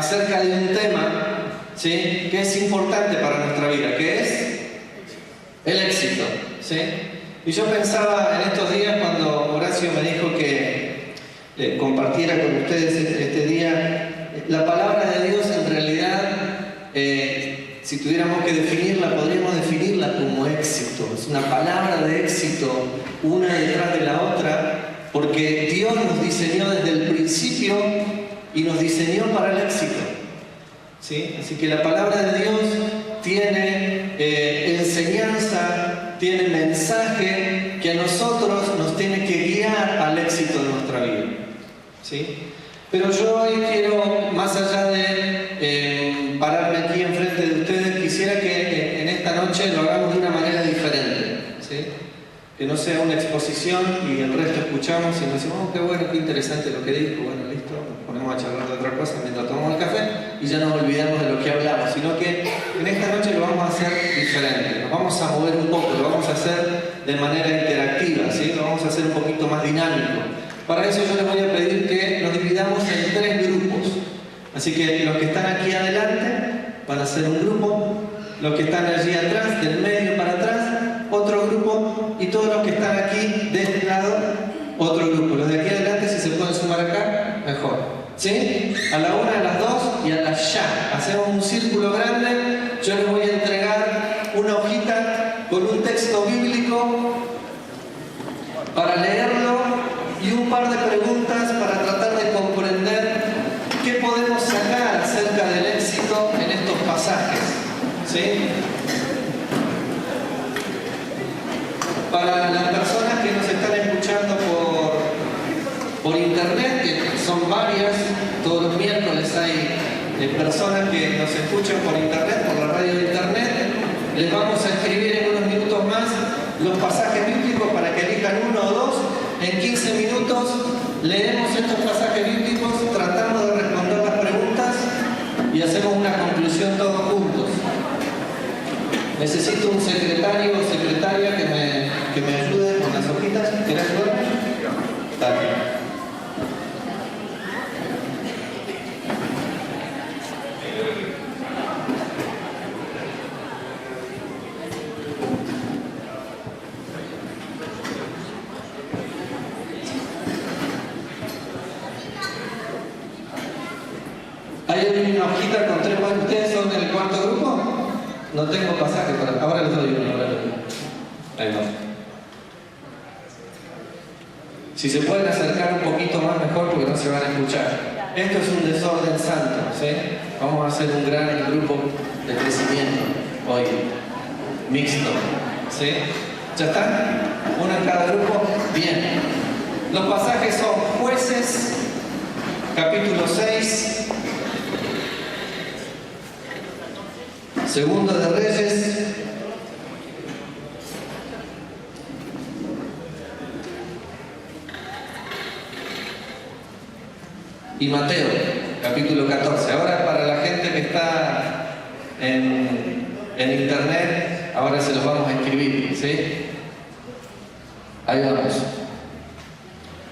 acerca de un tema, ¿sí?, que es importante para nuestra vida, que es el éxito, ¿sí? Y yo pensaba en estos días cuando Horacio me dijo que compartiera con ustedes este día, la palabra de Dios en realidad, si tuviéramos que definirla, podríamos definirla como éxito. Es una palabra de éxito, una detrás de la otra, porque Dios nos diseñó desde el principio y nos diseñó para el éxito, ¿sí? Así que la palabra de Dios tiene enseñanza, tiene mensaje que a nosotros nos tiene que guiar al éxito de nuestra vida, ¿sí? Pero yo hoy quiero, más allá de pararme aquí enfrente de ustedes, quisiera que en esta noche lo hagamos de una manera diferente, ¿sí? Que no sea una exposición y el resto escuchamos y nos decimos, oh, qué bueno, qué interesante lo que dijo, bueno, listo, nos ponemos a charlar de otra cosa mientras tomamos el café y ya nos olvidamos de lo que hablamos, sino que en esta noche lo vamos a hacer diferente, nos vamos a mover un poco, lo vamos a hacer de manera interactiva, ¿sí? Lo vamos a hacer un poquito más dinámico. Para eso yo les voy a pedir que nos dividamos en 3 grupos. Así que los que están aquí adelante van a ser un grupo, los que están allí atrás, del medio para atrás, otro grupo, y todos los que están aquí de este lado, otro grupo. Los de aquí adelante, si se pueden sumar acá, mejor, ¿sí? A la 1, a las 2 y a las ya. Hacemos un círculo grande. Yo les voy a entregar una hojita con un texto bíblico para leerlo y un par de preguntas para tratar de comprender qué podemos sacar acerca del éxito en estos pasajes, ¿sí? Para las personas que nos están escuchando por internet, que son varias, todos los miércoles hay personas que nos escuchan por internet, por la radio de internet, les vamos a escribir en unos minutos más los pasajes bíblicos para que elijan 1 o 2. En 15 minutos leemos estos pasajes bíblicos, tratamos de responder las preguntas y hacemos una conclusión todos juntos. Necesito un secretario o secretaria que me ayude con las hojitas. ¿Querés ayudarme? Dale. ¿Hay una hojita con 3 más? ¿Ustedes son el 4.º grupo? No tengo pasaje para... Ahora les doy uno. Ahí va. Si se pueden acercar un poquito más mejor porque no se van a escuchar. Esto es un desorden santo, ¿sí? Vamos a hacer un gran grupo de crecimiento hoy, mixto, ¿sí? ¿Ya está? Uno en cada grupo. Bien. Los pasajes son Jueces, capítulo 6, Segundo de Reyes, y Mateo, capítulo 14. Ahora para la gente que está en internet, ahora se los vamos a escribir, ¿sí? Ahí vamos.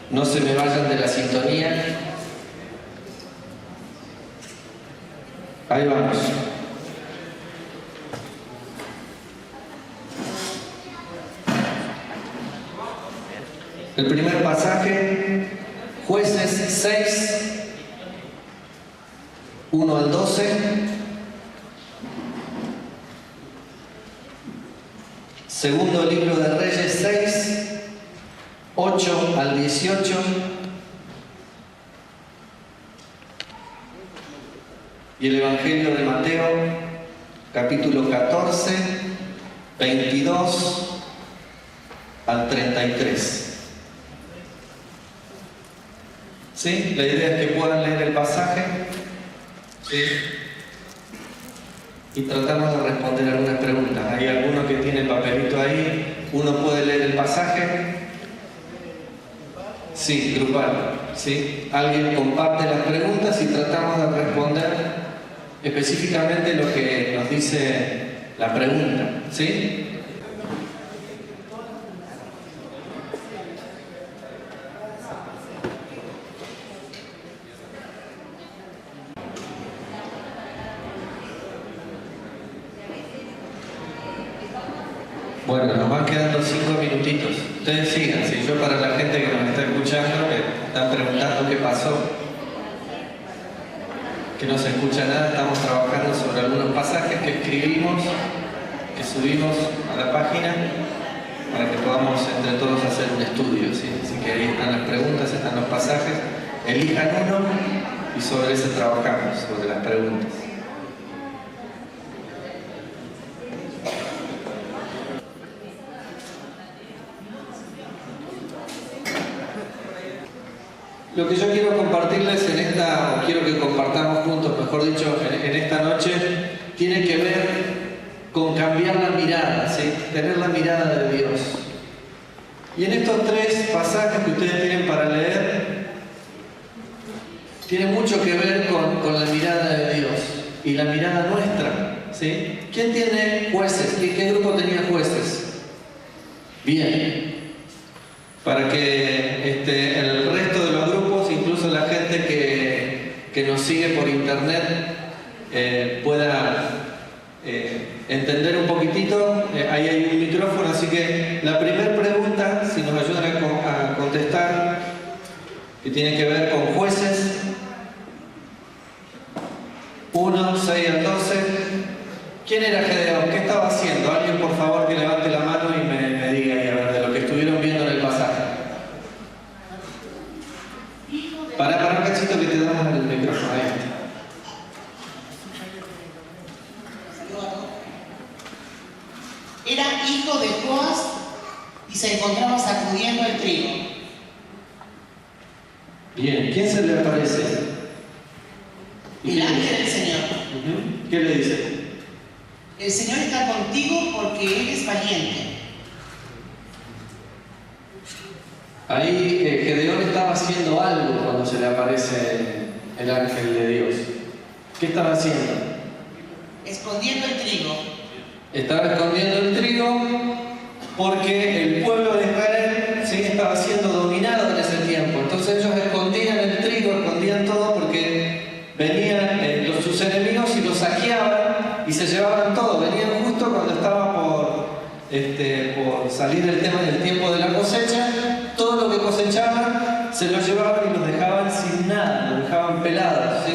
No se me vayan de la sintonía. Ahí vamos. El primer pasaje, Jueces 6, 1 al 12. Segundo libro de Reyes 6, 8 al 18. Y el Evangelio de Mateo, capítulo 14, 22 al 33. ¿Sí? La idea es que puedan leer el pasaje, ¿sí? Y tratamos de responder algunas preguntas. Hay alguno que tiene el papelito ahí, uno puede leer el pasaje. Sí, grupal, ¿sí? Alguien comparte las preguntas y tratamos de responder específicamente lo que nos dice la pregunta, ¿sí? Bueno, nos van quedando 5 minutitos. Ustedes sigan, ¿sí? Yo para la gente que nos está escuchando, que están preguntando qué pasó, que no se escucha nada, estamos trabajando sobre algunos pasajes que escribimos, que subimos a la página, para que podamos entre todos hacer un estudio, ¿sí? Así que ahí están las preguntas, están los pasajes, elijan uno y sobre ese trabajamos, sobre las preguntas. Lo que yo quiero compartirles en esta, o quiero que compartamos juntos, mejor dicho, en esta noche, tiene que ver con cambiar la mirada, ¿sí? Tener la mirada de Dios. Y en estos 3 pasajes que ustedes tienen para leer, tiene mucho que ver con la mirada de Dios y la mirada nuestra, ¿sí? ¿Quién tiene jueces? ¿Qué grupo tenía jueces? Bien. Para que el resto de los grupos, incluso la gente que nos sigue por internet, pueda entender un poquitito. Ahí hay un micrófono, así que la primera pregunta, si nos ayudan a contestar, que tiene que ver con jueces 1, 6 al 12. ¿Quién era Gedeón? ¿Qué estaba haciendo? Alguien, por favor, que levante la mano y me diga ahí, a ver, de lo que estuvieron viendo en el pasaje. Para un cachito que te damos el micrófono. Ahí está. Era hijo de Joás y se encontraba sacudiendo el trigo. Bien, ¿quién se le aparece? El ángel del Señor. ¿Qué le dice? El Señor está contigo porque eres valiente. Ahí Gedeón estaba haciendo algo cuando se le aparece el ángel de Dios. ¿Qué estaba haciendo? Escondiendo el trigo. Estaba escondiendo el trigo porque el pueblo de Israel, ¿sí?, estaba siendo dominado en ese tiempo. Entonces ellos escondían el trigo, escondían todo porque venían sus enemigos y los saqueaban y se llevaban todo. Venían justo cuando estaba por salir el tema del tiempo de la cosecha. Todo lo que cosechaban se lo llevaban y los dejaban sin nada, los dejaban pelados, ¿sí?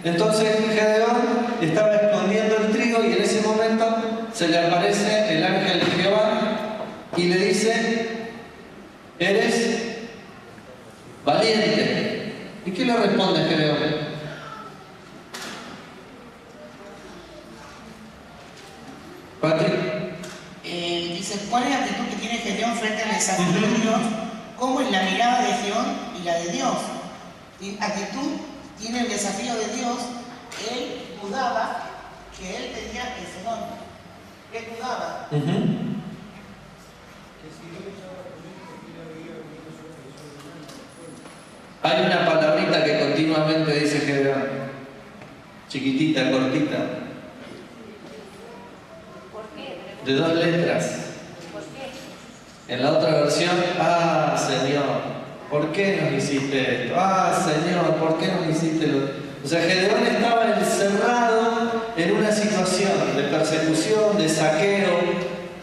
Entonces Gedeón estaba escondiendo el trigo y en ese momento se le aparece el ángel de Jehová y le dice: eres valiente. ¿Y qué le responde Gedeón? Patrick. Dice, ¿cuál es la actitud que tiene Gedeón frente al desafío de Dios? ¿Cómo es la mirada de Gedeón y la de Dios? ¿Qué actitud tiene el desafío de Dios? Él dudaba que él tenía ese don. Él dudaba. Hay una palabrita que continuamente dice Gedeón, chiquitita, cortita, de 2 letras. En la otra versión, ah, Señor, ¿por qué nos hiciste esto? Ah, Señor, ¿por qué nos hiciste lo...? O sea, Gedeón estaba encerrado en una situación de persecución, de saqueo,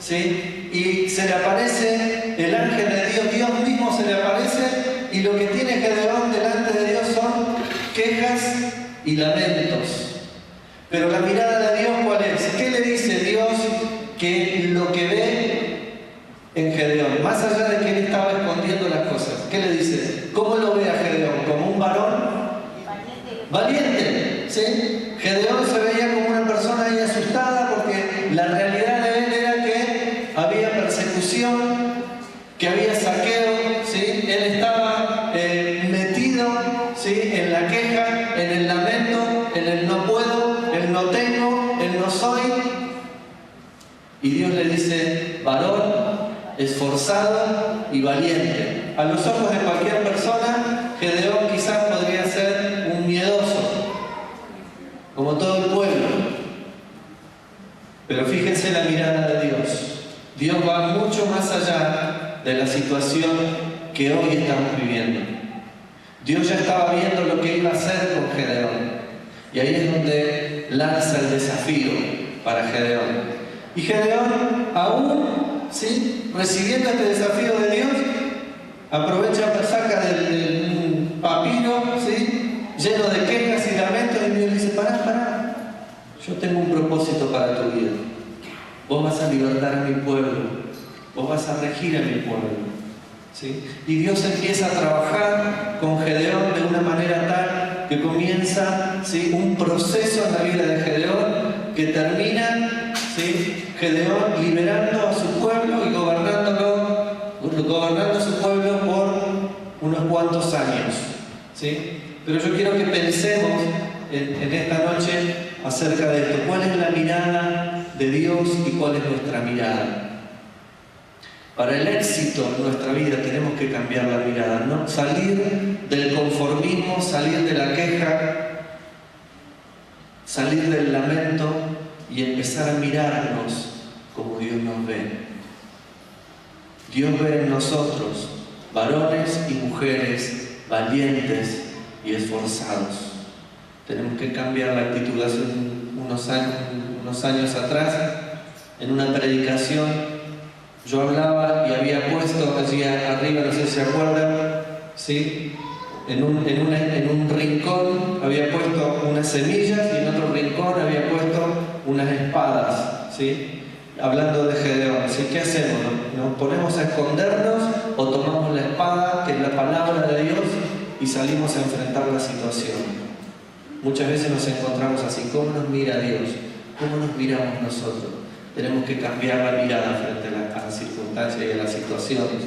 ¿sí? Y se le aparece el ángel de Dios, Dios mismo se le aparece, y lo que tiene Gedeón delante de Dios son quejas y lamentos. Pero la mirada de Dios, ¿cuál es? ¿Qué le dice Dios que lo que ve en Gedeón, más allá de que él estaba escondiendo las cosas? ¿Qué le dice? ¿Cómo lo ve a Gedeón? ¿Como un varón? Valiente, ¿sí? Gedeón se veía como una persona ahí asustada porque la realidad de él era que había persecución, que había saqueo, ¿sí? Él estaba metido, ¿sí?, en la queja, en el lamento, en el no puedo, el no tengo, el no soy. Y Dios le dice: varón, esforzado y valiente. A los ojos de cualquier persona, Gedeón quizás podría ser un miedoso, como todo el pueblo. Pero fíjense la mirada de Dios. Dios va mucho más allá de la situación que hoy estamos viviendo. Dios ya estaba viendo lo que iba a hacer con Gedeón. Y ahí es donde lanza el desafío para Gedeón. Y Gedeón, aún ¿sí? Recibiendo este desafío de Dios, aprovecha, saca del papiro, ¿sí? Lleno de quejas y lamentos, y Dios le dice, pará, yo tengo un propósito para tu vida. Vos vas a libertar a mi pueblo, vos vas a regir a mi pueblo, ¿sí? Y Dios empieza a trabajar con Gedeón de una manera tal que comienza, ¿sí?, un proceso en la vida de Gedeón que termina, ¿sí?, Gedeón liberando a su pueblo y gobernando su pueblo por unos cuantos años, ¿sí? Pero yo quiero que pensemos en esta noche acerca de esto. ¿Cuál es la mirada de Dios y cuál es nuestra mirada? Para el éxito en nuestra vida tenemos que cambiar la mirada, ¿no? Salir del conformismo, salir de la queja, salir del lamento y empezar a mirarnos como Dios nos ve. Dios ve en nosotros varones y mujeres valientes y esforzados. Tenemos que cambiar la actitud. Hace unos años atrás, en una predicación, yo hablaba y había puesto allí arriba, no sé si se acuerdan, ¿sí?, en un rincón había puesto unas semillas y en otro rincón había puesto unas espadas, ¿sí?, hablando de Gedeón. ¿Sí? ¿Qué hacemos? ¿Nos ponemos a escondernos o tomamos la espada, que es la palabra de Dios, y salimos a enfrentar la situación? Muchas veces nos encontramos así. ¿Cómo nos mira Dios? ¿Cómo nos miramos nosotros? Tenemos que cambiar la mirada frente a las circunstancias y a las situaciones,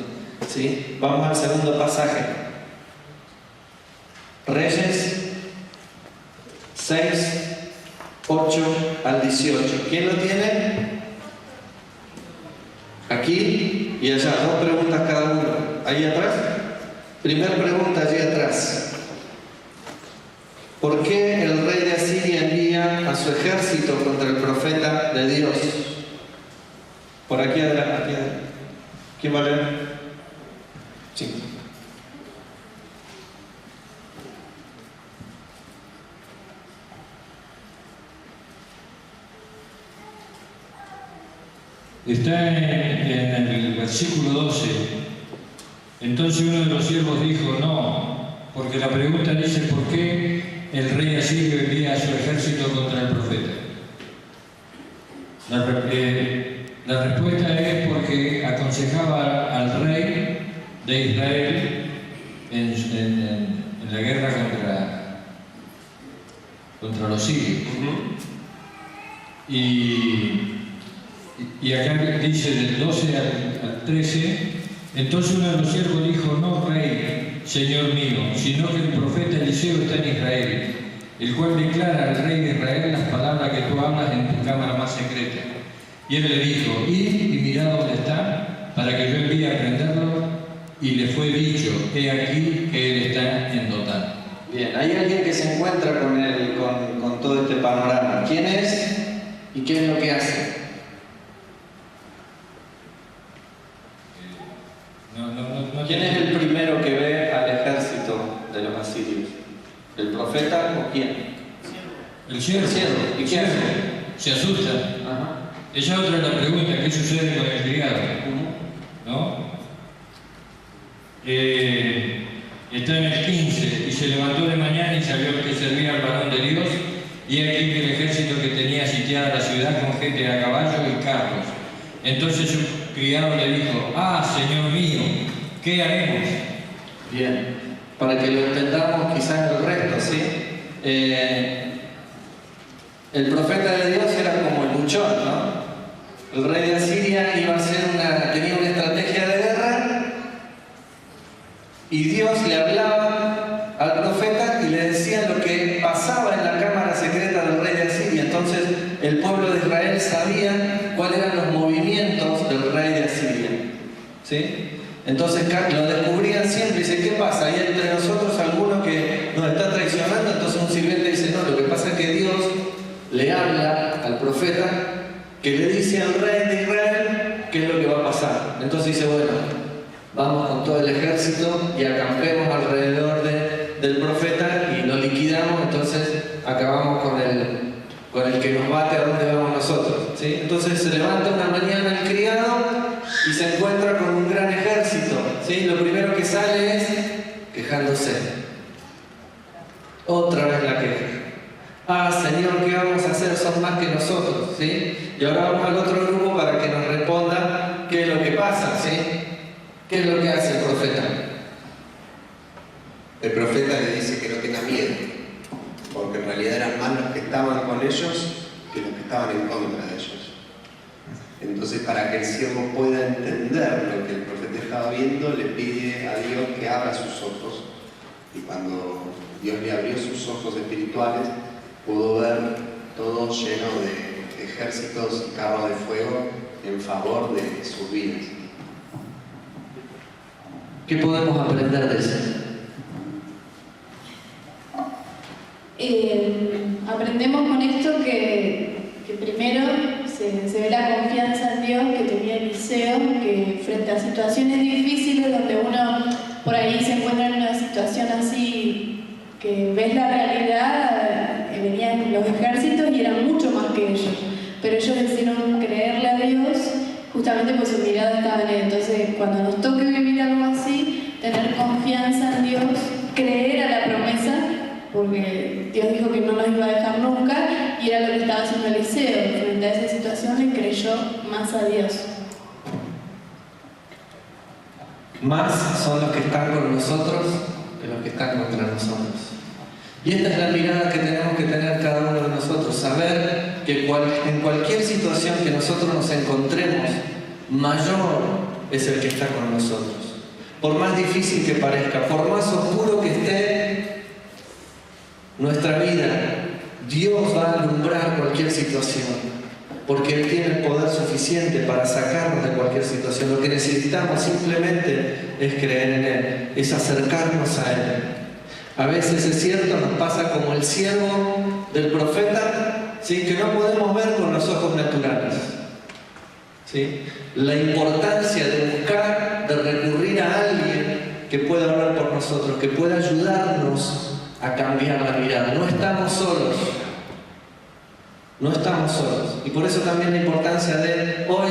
¿sí? Vamos al segundo pasaje. Reyes 6, 8 al 18. ¿Quién lo tiene? Aquí y allá. 2 preguntas cada uno. Ahí atrás. Primera pregunta allí atrás. ¿Por qué el rey de Asiria envía a su ejército contra el profeta de Dios? Por aquí adelante. ¿Quién va a leer? Sí. Está en el versículo 12. Entonces uno de los siervos dijo, no, porque la pregunta dice, ¿por qué el rey asirio envía a su ejército contra el profeta? La respuesta es porque aconsejaba al rey de Israel en la guerra contra los sirios. Y acá dice del 12 al 13, entonces uno de los siervos dijo, no rey, señor mío, sino que el profeta Eliseo está en Israel, el cual declara al rey de Israel las palabras que tú hablas en tu cámara más secreta. Y él le dijo, id y mirad dónde está, para que yo envíe a prenderlo, y le fue dicho, he aquí que él está en Dotán. Bien, hay alguien que se encuentra con todo este panorama. ¿Quién es y qué es lo que hace? ¿Quién es el primero que ve al ejército de los asirios? ¿El profeta o quién? El siervo. ¿Y qué hace? Se asusta. Ajá. Esa es otra de las preguntas, ¿qué sucede con el criado? ¿No? Está en el 15, y se levantó de mañana y salió que servía al varón de Dios, y aquí que el ejército que tenía sitiada la ciudad con gente a caballo y carros. Entonces su criado le dijo, Señor mío, ¿qué haremos? Bien, para que lo entendamos quizás el resto, ¿sí? El profeta de Dios era como el luchón, ¿no? El rey de Asiria tenía una estrategia de guerra y Dios le hablaba al profeta y le decía lo que pasaba en la cámara secreta del rey de Asiria. Entonces el pueblo de Israel sabía cuáles eran los movimientos del rey de Asiria, ¿sí? Entonces lo descubrían siempre. Dice, ¿qué pasa? Hay entre nosotros alguno que nos está traicionando. Entonces un sirviente dice, no, lo que pasa es que Dios le habla al profeta que le dice al rey de Israel qué es lo que va a pasar. Entonces dice, bueno, vamos con todo el ejército y acampemos alrededor del profeta y lo liquidamos. Entonces acabamos con el que nos bate a donde vamos nosotros, ¿sí? Entonces se levanta una mañana el criado y se encuentra con un gran ejército, ¿sí? Lo primero que sale es quejándose. Otra vez la queja. Ah, Señor, ¿qué vamos a hacer? Son más que nosotros, ¿sí? Y ahora vamos al otro grupo para que nos responda qué es lo que pasa, ¿sí? ¿Qué es lo que hace el profeta? El profeta le dice que no tenga miedo, porque en realidad eran más los que estaban con ellos que los que estaban en contra de ellos. Entonces, para que el siervo pueda entender lo que el profeta estaba viendo, le pide a Dios que abra sus ojos. Y cuando Dios le abrió sus ojos espirituales, pudo ver todo lleno de ejércitos y carros de fuego en favor de sus vidas. ¿Qué podemos aprender de eso? Aprendemos con esto que primero se ve la confianza en Dios que tenía Eliseo, que frente a situaciones difíciles donde uno por ahí se encuentra en una situación así, que ves la realidad, venían los ejércitos y eran mucho más que ellos, pero ellos decidieron creerle a Dios justamente porque su mirada estaba en Él. Entonces, cuando nos toque vivir algo así, tener confianza en Dios, creer a la promesa, porque Dios dijo que no nos iba a dejar nunca, y era lo que estaba haciendo Eliseo. Frente a esa situación le creyó más a Dios. Más son los que están con nosotros que los que están contra nosotros. Y esta es la mirada que tenemos que tener cada uno de nosotros, saber que en cualquier situación que nosotros nos encontremos, mayor es el que está con nosotros. Por más difícil que parezca, por más oscuro que esté nuestra vida, Dios va a alumbrar cualquier situación, porque Él tiene el poder suficiente para sacarnos de cualquier situación. Lo que necesitamos simplemente es creer en Él, es acercarnos a Él. A veces es cierto, nos pasa como el siervo del profeta, ¿sí? Que no podemos ver con los ojos naturales, ¿sí? La importancia de buscar, de recurrir a alguien que pueda hablar por nosotros, que pueda ayudarnos a cambiar la mirada. No estamos solos. No estamos solos. Y por eso también la importancia de hoy,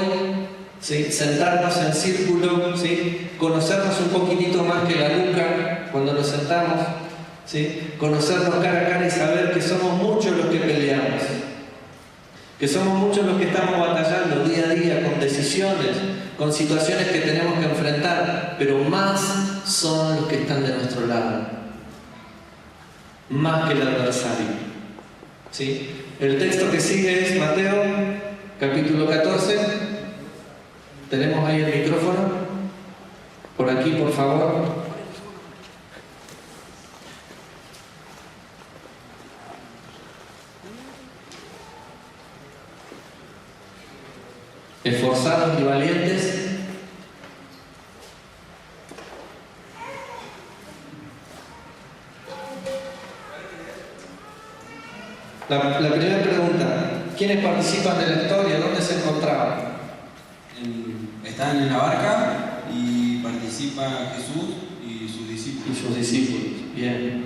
¿sí? Sentarnos en círculo, ¿sí? Conocernos un poquitito más que la nuca cuando nos sentamos, ¿sí? Conocernos cara a cara y saber que somos muchos los que peleamos, que somos muchos los que estamos batallando día a día con decisiones, con situaciones que tenemos que enfrentar, pero más son los que están de nuestro lado, más que el adversario, ¿sí? El texto que sigue es Mateo, capítulo 14. Tenemos ahí el micrófono. Por aquí, por favor. Esforzados y valientes. La primera pregunta, ¿quiénes participan de la historia? ¿Dónde se encontraban? Están en la barca y participan Jesús y sus discípulos. Y sus discípulos, bien.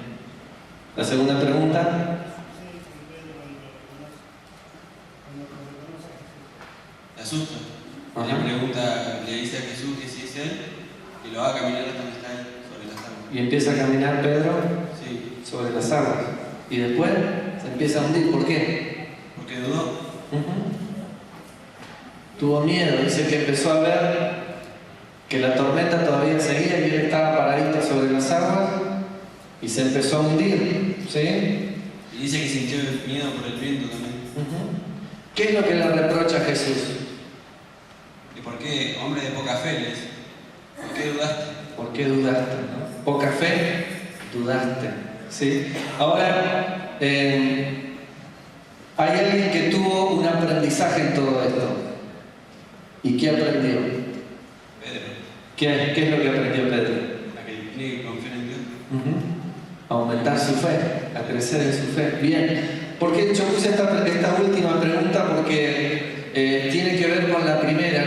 La segunda pregunta. Se asusta. Ajá. Le pregunta, le dice a Jesús que si es él, que lo haga caminar hasta donde está él, sobre las aguas. Y empieza a caminar Pedro Sí, sobre las aguas. Y después se empieza a hundir. ¿Por qué? porque dudó. Tuvo miedo. Dice que empezó a ver que la tormenta todavía seguía y él estaba paradito sobre las aguas y se empezó a hundir. ¿Sí? Y dice que sintió miedo por el viento también. ¿Qué es lo que le reprocha a Jesús? ¿Y por qué, hombre de poca fe, le dice? ¿Por qué dudaste? ¿Por qué dudaste? ¿No? Poca fe, dudaste. ¿Sí? Ahora, hay alguien que tuvo un aprendizaje en todo esto. ¿Y qué aprendió? Pedro, ¿Qué es lo que aprendió Pedro? a que tiene que confiar en Dios. A aumentar su fe, a crecer en su fe. Bien. ¿Por qué yo puse esta última pregunta? Porque tiene que ver con la primera.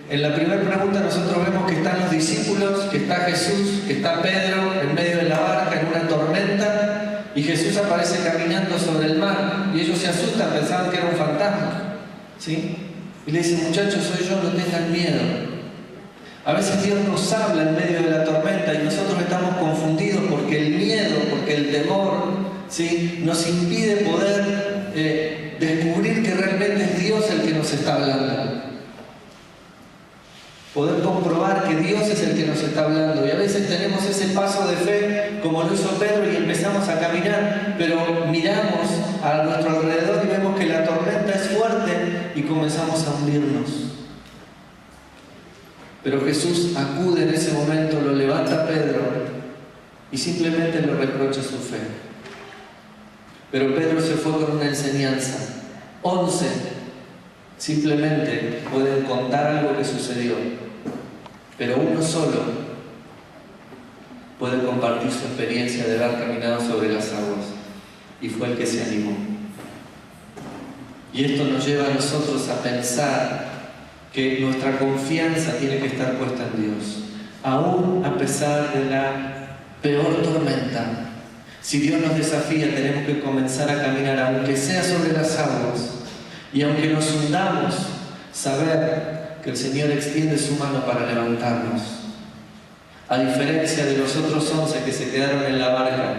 En la primera pregunta nosotros vemos que están los discípulos, que está Jesús, que está Pedro en medio de la barca en una tormenta y Jesús aparece caminando sobre el mar y ellos se asustan, pensaban que era un fantasma, ¿sí? Y le dicen, muchachos, soy yo, no tengan miedo. A veces Dios nos habla en medio de la tormenta y nosotros estamos confundidos porque el miedo, porque el temor, ¿sí?, nos impide poder descubrir que realmente es Dios el que nos está hablando. Poder comprobar que Dios es el que nos está hablando. Y a veces tenemos ese paso de fe, como lo hizo Pedro, y empezamos a caminar, pero miramos a nuestro alrededor y vemos que la tormenta es fuerte y comenzamos a hundirnos. Pero Jesús acude en ese momento, lo levanta a Pedro y simplemente le reprocha su fe. Pero Pedro se fue con una enseñanza. 11 simplemente pueden contar algo que sucedió, pero uno solo puede compartir su experiencia de haber caminado sobre las aguas, y fue el que se animó. Y esto nos lleva a nosotros a pensar que nuestra confianza tiene que estar puesta en Dios, aún a pesar de la peor tormenta. Si Dios nos desafía, tenemos que comenzar a caminar, aunque sea sobre las aguas, y aunque nos hundamos, saber que el Señor extiende su mano para levantarnos. A diferencia de los otros 11 que se quedaron en la barca,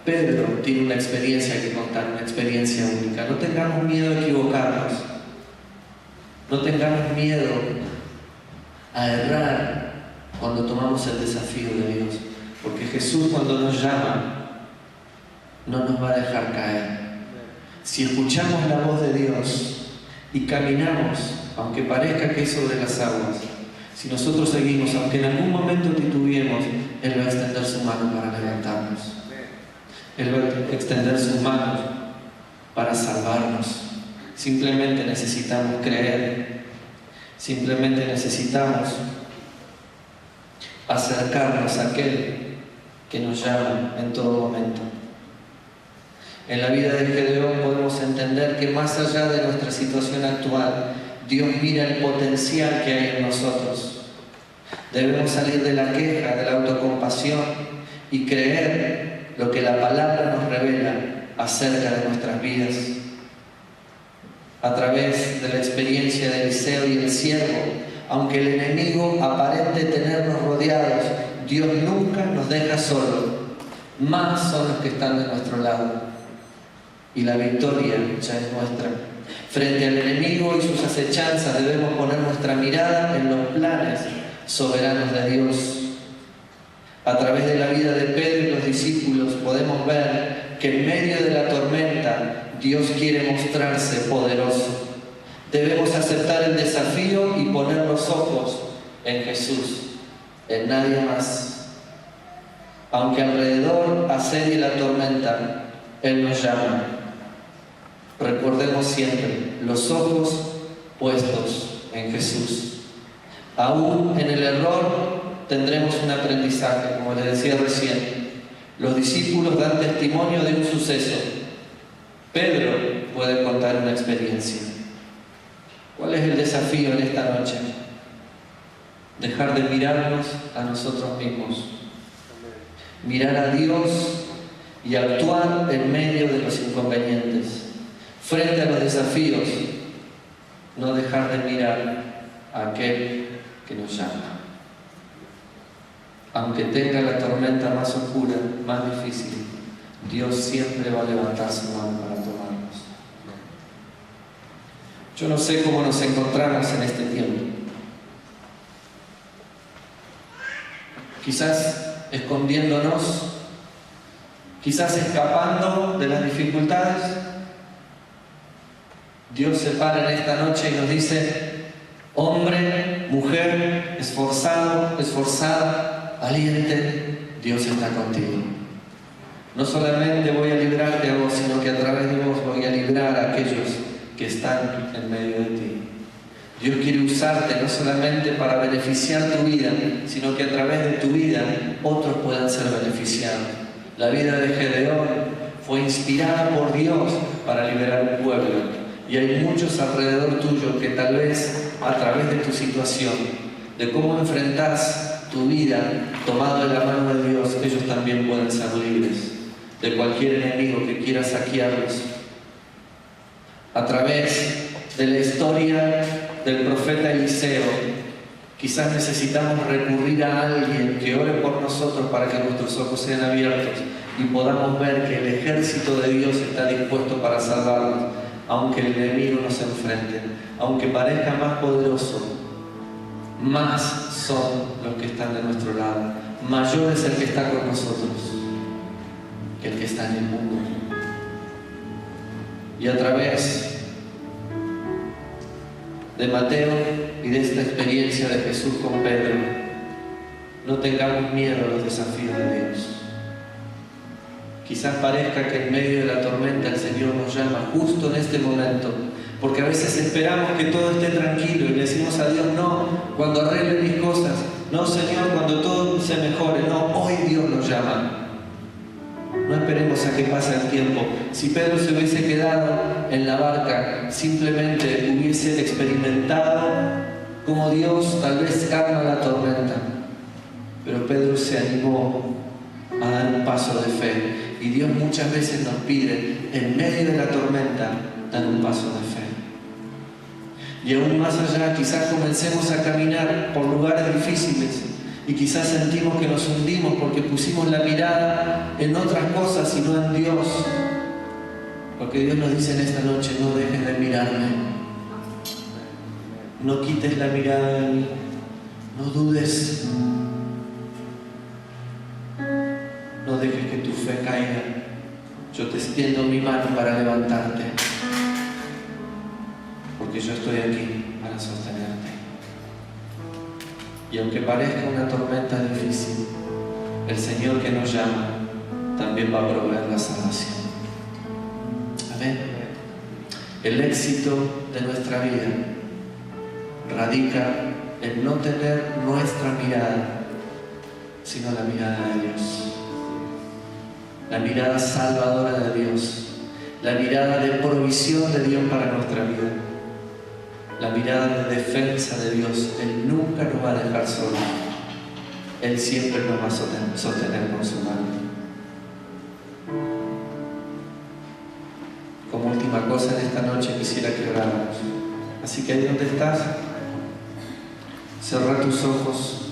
Pedro tiene una experiencia que contar, una experiencia única. No tengamos miedo a equivocarnos. No tengamos miedo a errar cuando tomamos el desafío de Dios, porque Jesús, cuando nos llama, no nos va a dejar caer. Si escuchamos la voz de Dios y caminamos, aunque parezca que es sobre las aguas, si nosotros seguimos, aunque en algún momento titubeemos, Él va a extender su mano para levantarnos. Él va a extender sus manos para salvarnos. Simplemente necesitamos creer. Simplemente necesitamos acercarnos a aquel que nos llama en todo momento. En la vida de Gedeón podemos entender que más allá de nuestra situación actual, Dios mira el potencial que hay en nosotros. Debemos salir de la queja, de la autocompasión y creer lo que la palabra nos revela acerca de nuestras vidas. A través de la experiencia de Eliseo y el siervo, aunque el enemigo aparente tenernos rodeados, Dios nunca nos deja solos. Más son los que están de nuestro lado. Y la victoria ya es nuestra. Frente al enemigo y sus acechanzas debemos poner nuestra mirada en los planes soberanos de Dios. A través de la vida de Pedro y los discípulos podemos ver que en medio de la tormenta Dios quiere mostrarse poderoso. Debemos aceptar el desafío y poner los ojos en Jesús, en nadie más. Aunque alrededor asedie la tormenta, Él nos llama. Recordemos siempre los ojos puestos en Jesús. Aún en el error tendremos un aprendizaje, como les decía recién. Los discípulos dan testimonio de un suceso. Pedro puede contar una experiencia. ¿Cuál es el desafío en esta noche? Dejar de mirarnos a nosotros mismos. Mirar a Dios y actuar en medio de los inconvenientes. Frente a los desafíos, no dejar de mirar a aquel que nos llama. Aunque tenga la tormenta más oscura, más difícil, Dios siempre va a levantar su mano para tomarnos. Yo no sé cómo nos encontramos en este tiempo. Quizás escondiéndonos, quizás escapando de las dificultades. Dios se para en esta noche y nos dice: hombre, mujer, esforzado, esforzada, valiente, Dios está contigo. No solamente voy a librarte a vos, sino que a través de vos voy a librar a aquellos que están en medio de ti. Dios quiere usarte no solamente para beneficiar tu vida, sino que a través de tu vida otros puedan ser beneficiados. La vida de Gedeón fue inspirada por Dios para liberar un pueblo. Y hay muchos alrededor tuyo que tal vez a través de tu situación, de cómo enfrentás tu vida tomado de la mano de Dios, ellos también pueden ser libres. de cualquier enemigo que quiera saquearlos. A través de la historia del profeta Eliseo, quizás necesitamos recurrir a alguien que ore por nosotros para que nuestros ojos sean abiertos y podamos ver que el ejército de Dios está dispuesto para salvarnos, aunque el enemigo nos enfrente, aunque parezca más poderoso. Más son los que están de nuestro lado, mayor es el que está con nosotros que el que está en el mundo. Y a través de Mateo y de esta experiencia de Jesús con Pedro, no tengamos miedo a los desafíos de Dios. Quizás parezca que en medio de la tormenta el Señor nos llama justo en este momento, porque a veces esperamos que todo esté tranquilo y le decimos a Dios, no, cuando arregle mis cosas, no Señor, cuando todo se mejore, no, hoy Dios nos llama. No esperemos a que pase el tiempo. Si Pedro se hubiese quedado en la barca, simplemente hubiese experimentado como Dios tal vez calma la tormenta. Pero Pedro se animó a dar un paso de fe. Y Dios muchas veces nos pide, en medio de la tormenta, dar un paso de fe. Y aún más allá, quizás comencemos a caminar por lugares difíciles y quizás sentimos que nos hundimos porque pusimos la mirada en otras cosas y no en Dios. Porque Dios nos dice en esta noche, no dejes de mirarme, no quites la mirada de mí, no dudes, no dejes que tu fe caiga. Yo te extiendo mi mano para levantarte, porque yo estoy aquí para sostenerte. Y aunque parezca una tormenta difícil, el Señor que nos llama también va a proveer la salvación. Amén. El éxito de nuestra vida radica en no tener nuestra mirada, sino la mirada de Dios. La mirada salvadora de Dios, la mirada de provisión de Dios para nuestra vida, la mirada de defensa de Dios. Él nunca nos va a dejar solos, Él siempre nos va a sostener con su mano. Como última cosa en esta noche quisiera que oráramos. Así que ahí donde estás, cerra tus ojos.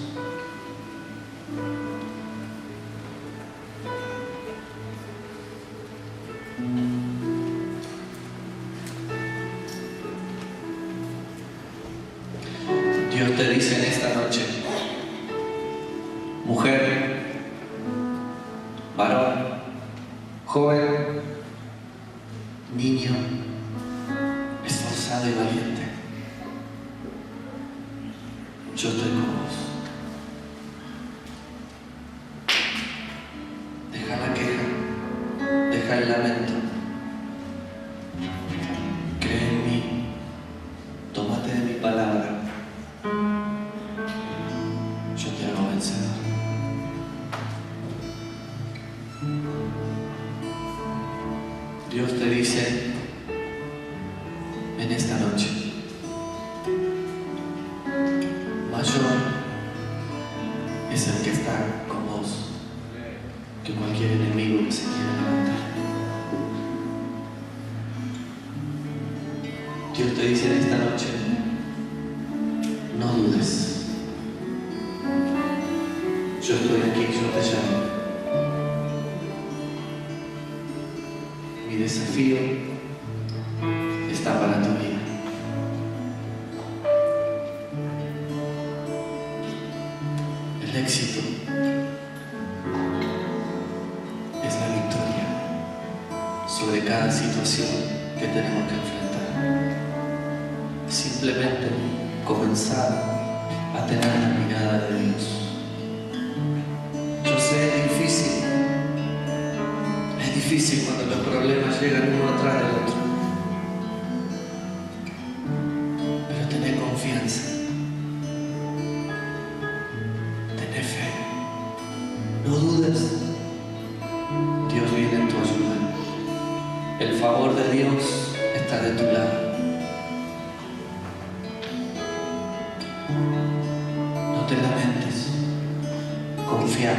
Dios te dice en esta noche, mujer, varón, joven, niño, esforzado y valiente, yo estoy con vos. Deja la queja, deja el lamento, cree en mí, tómate de mi palabra. Yo te hago vencedor. Dios te dice en esta noche, mayor es el que está con vos que cualquier enemigo que se quiera levantar. Dios te dice en esta noche, no dudes. Yo estoy aquí, yo te llamo. Mi desafío está para tu vida. El éxito es la victoria sobre cada situación que tenemos que enfrentar. Simplemente comenzar a tener la mirada de Dios. Yo sé, es difícil cuando los problemas llegan uno atrás del otro, pero tené confianza, tené fe, no dudes, Dios viene en tu ayuda, el favor de Dios está de tu lado. No te lamentes, confía,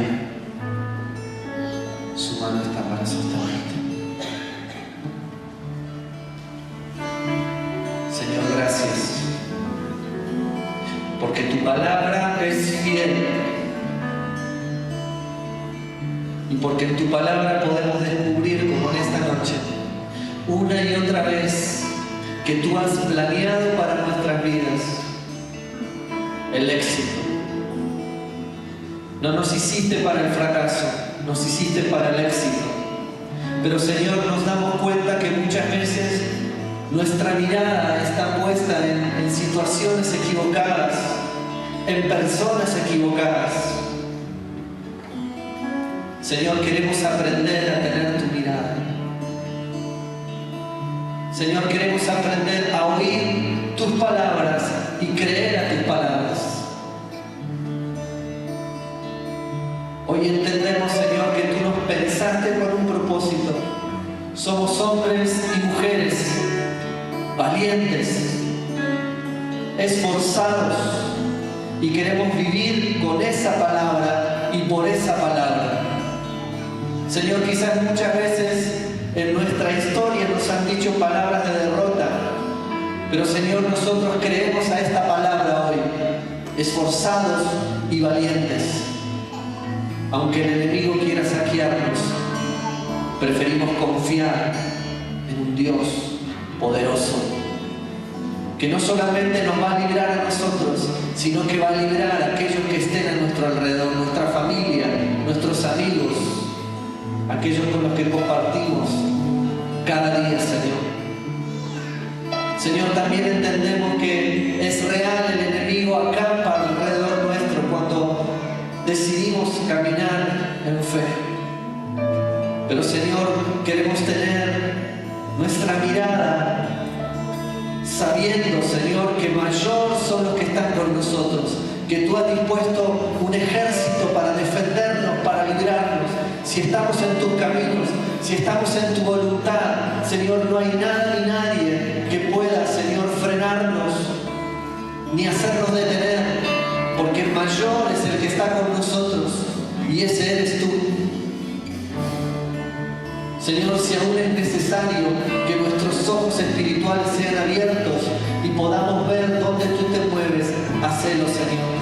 su mano está para sostenerte. tu palabra es fiel y porque en tu palabra podemos descubrir, como en esta noche, una y otra vez, que tú has planeado para nuestras vidas el éxito. No nos hiciste para el fracaso, nos hiciste para el éxito. Pero Señor, nos damos cuenta que muchas veces nuestra mirada está puesta en situaciones equivocadas, en personas equivocadas. Señor, queremos aprender a tener tu mirada. Señor, queremos aprender a oír tus palabras y creer a tus palabras. Hoy entendemos, Señor, que tú nos pensaste con un propósito. Somos hombres y mujeres valientes, esforzados, y queremos vivir con esa palabra y por esa palabra. Señor, quizás muchas veces en nuestra historia nos han dicho palabras de derrota, pero Señor, nosotros creemos a esta palabra hoy, esforzados y valientes. Aunque el enemigo quiera saquearnos, preferimos confiar en un Dios poderoso, que no solamente nos va a librar a nosotros, sino que va a librar a aquellos que estén a nuestro alrededor, nuestra familia, nuestros amigos, aquellos con los que compartimos cada día, Señor. Señor, también entendemos que es real, el enemigo acampa alrededor nuestro cuando decidimos caminar en fe. Pero Señor, queremos tener nuestra mirada sabiendo, Señor, que mayor son los que están con nosotros, que tú has dispuesto un ejército para defendernos, para librarnos. Si estamos en tus caminos, si estamos en tu voluntad, Señor, no hay nada ni nadie que pueda, Señor, frenarnos ni hacernos detener, porque el mayor es el que está con nosotros y ese eres tú. Señor, si aún es necesario que nuestros ojos espirituales sean abiertos y podamos ver dónde tú te mueves, hacelo, Señor.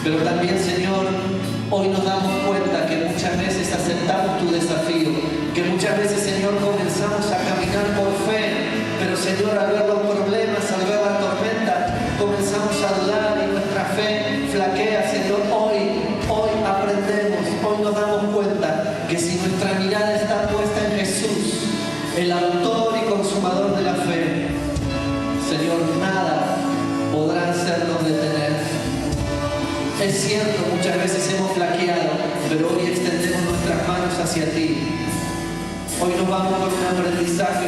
Pero también, Señor, hoy nos damos cuenta que muchas veces aceptamos tu desafío, que muchas veces, Señor, comenzamos a caminar por fe, pero, Señor, al ver los problemas, al ver la tormenta, comenzamos a dudar y nuestra fe flaquea. Señor, hoy aprendemos, hoy nos damos cuenta que si nuestra mirada está puesta en Jesús, el autor y consumador de la fe, Señor, nada podrá hacernos detener. Es cierto, muchas veces hemos flaqueado, pero hoy extendemos nuestras manos hacia ti. Hoy nos vamos con un aprendizaje,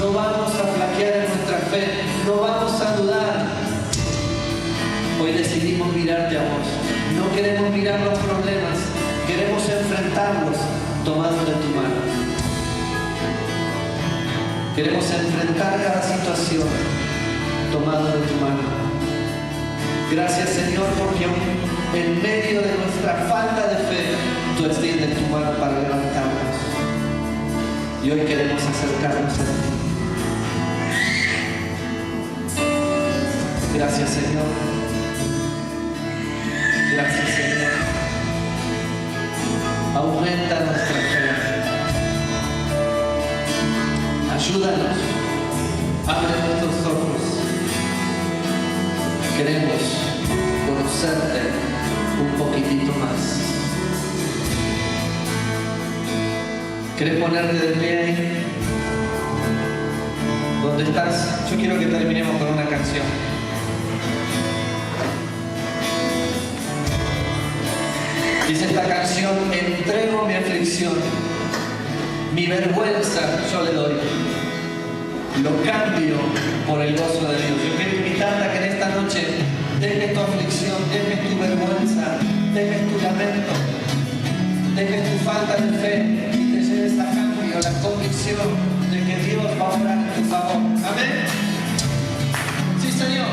no vamos a flaquear en nuestra fe, no vamos a dudar. Hoy decidimos mirarte a vos. No queremos mirar los problemas, queremos enfrentarlos tomados de tu mano. Queremos enfrentar cada situación tomados de tu mano. Gracias, Señor, porque en medio de nuestra falta de fe, tú extiendes tu mano para levantarnos. Y hoy queremos acercarnos a ti. Gracias, Señor. Gracias, Señor. Aumenta nuestra fe. Ayúdanos. Abre nuestros ojos. Queremos conocerte un poquitito más. ¿Querés ponerte de pie ahí? ¿Dónde estás? Yo quiero que terminemos con una canción. Dice esta canción: entrego mi aflicción, mi vergüenza yo le doy, lo cambio por el gozo de Dios. Yo quiero invitarte a que en esta noche dejes tu aflicción, dejes tu vergüenza, dejes tu lamento, dejes tu falta de fe y te lleves a cambio la convicción de que Dios va a obrar en tu favor. Amén. Sí, Señor.